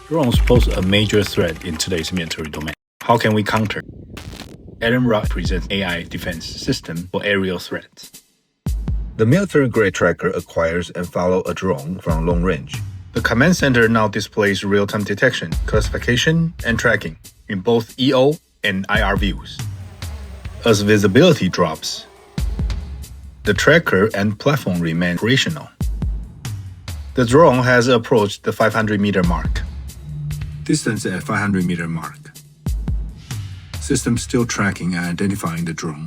Drones pose a major threat in today's military domain. How can we counter? Atomrock presents AI defense system for aerial threats. The military-grade tracker acquires and follows a drone from long range. The command center now displays real-time detection, classification, and tracking in both EO and IR views. As visibility drops, the tracker and platform remain operational. The drone has approached the 500-meter mark. Distance at 500-meter mark. System still tracking and identifying the drone,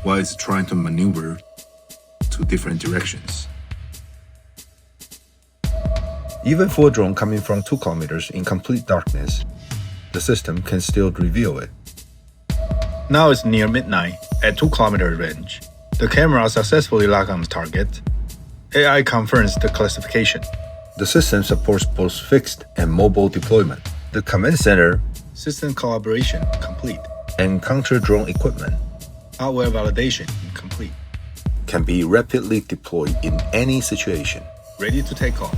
while it's trying to maneuver to different directions. Even for a drone coming from 2 kilometers in complete darkness, the system can still reveal it. Now it's near midnight at 2-kilometer range. The camera successfully locked on the target. AI confirms the classification. The system supports both fixed and mobile deployment. The command center, System collaboration complete. and counter-drone equipment Hardware validation complete. can be rapidly deployed in any situation. Ready to take off.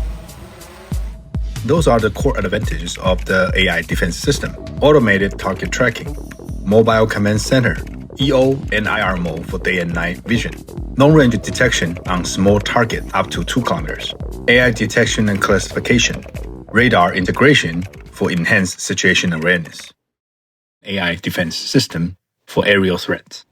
Those are the core advantages of the AI defense system. Automated target tracking, mobile command center, EO and IR mode for day and night vision, long-range detection on small target up to 2 kilometers, AI detection and classification, radar integration for enhanced situation awareness, AI defense system for aerial threats.